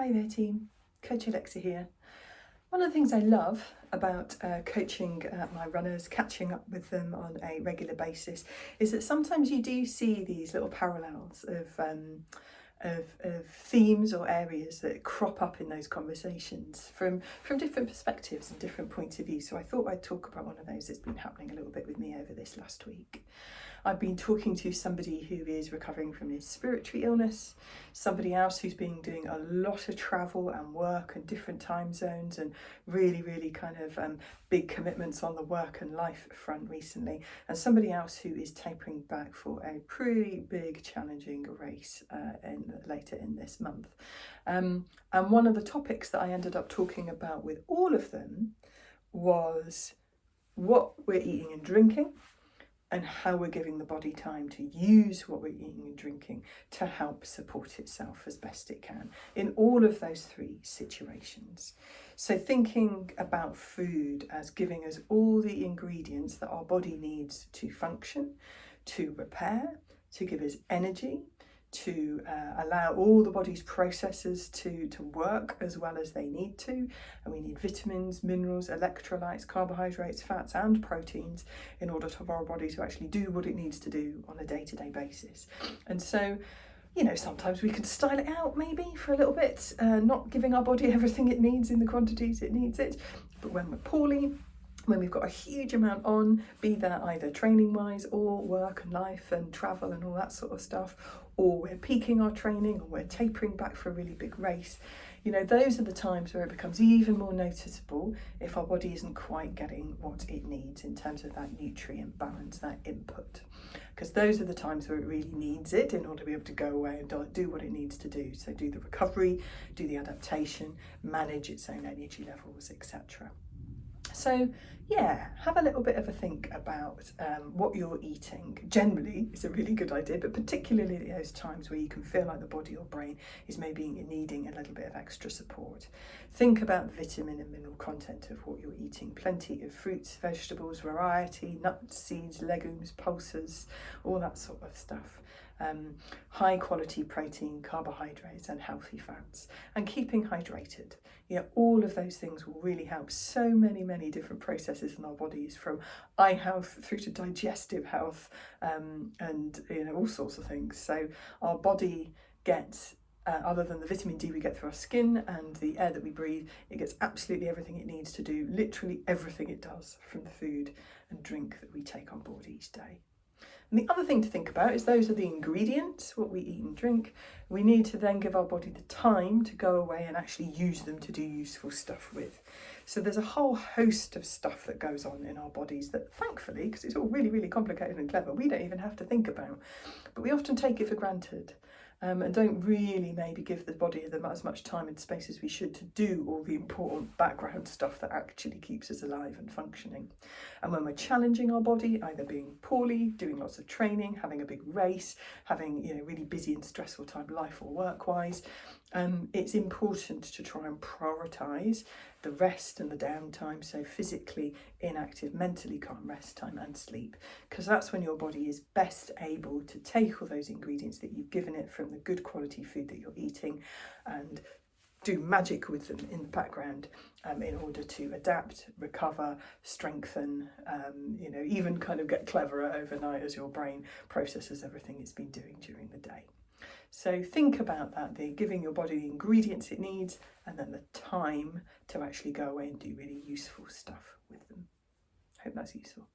Hi there team, Coach Alexa here. One of the things I love about coaching my runners, catching up with them on a regular basis, is that sometimes you do see these little parallels of themes or areas that crop up in those conversations from different perspectives and different points of view. So I thought I'd talk about one of those that's been happening a little bit with me over this last week. I've been talking to somebody who is recovering from a respiratory illness, somebody else who's been doing a lot of travel and work and different time zones and really kind of big commitments on the work and life front recently, and somebody else who is tapering back for a pretty big challenging race later in this month. And one of the topics that I ended up talking about with all of them was what we're eating and drinking, and how we're giving the body time to use what we're eating and drinking to help support itself as best it can in all of those three situations. So thinking about food as giving us all the ingredients that our body needs to function, to repair, to give us energy, to allow all the body's processes to work as well as they need to. And we need vitamins, minerals, electrolytes, carbohydrates, fats and proteins in order for our body to actually do what it needs to do on a day-to-day basis. And so, you know, sometimes we can style it out maybe for a little bit, not giving our body everything it needs in the quantities it needs it. But when we're poorly, when we've got a huge amount on, be that either training wise or work and life and travel and all that sort of stuff, or we're peaking our training or we're tapering back for a really big race, you know, those are the times where it becomes even more noticeable if our body isn't quite getting what it needs in terms of that nutrient balance, that input. Because those are the times where it really needs it in order to be able to go away and do what it needs to do. So do the recovery, do the adaptation, manage its own energy levels, etc. So yeah, have a little bit of a think about what you're eating. Generally, it's a really good idea, but particularly at those times where you can feel like the body or brain is maybe needing a little bit of extra support. Think about the vitamin and mineral content of what you're eating. Plenty of fruits, vegetables, variety, nuts, seeds, legumes, pulses, all that sort of stuff. High quality protein, carbohydrates and healthy fats, and keeping hydrated. You know, all of those things will really help so many different processes in our bodies, from eye health through to digestive health, and you know, all sorts of things. So our body gets other than the vitamin D we get through our skin and the air that we breathe, it gets absolutely everything it needs to do, literally everything it does, from the food and drink that we take on board each day. And the other thing to think about is those are the ingredients, what we eat and drink. We need to then give our body the time to go away and actually use them to do useful stuff with. So there's a whole host of stuff that goes on in our bodies that, thankfully, because it's all really complicated and clever, we don't even have to think about. But we often take it for granted. And don't really maybe give the body as much time and space as we should to do all the important background stuff that actually keeps us alive and functioning. And when we're challenging our body, either being poorly, doing lots of training, having a big race, having, you know, really busy and stressful time life or work-wise, it's important to try and prioritise the rest and the downtime, so physically inactive, mentally calm rest time and sleep, because that's when your body is best able to take all those ingredients that you've given it from the good quality food that you're eating and do magic with them in the background, in order to adapt, recover, strengthen, you know, even kind of get cleverer overnight as your brain processes everything it's been doing during the day. So think about that, the giving your body the ingredients it needs and then the time to actually go away and do really useful stuff with them. Hope that's useful.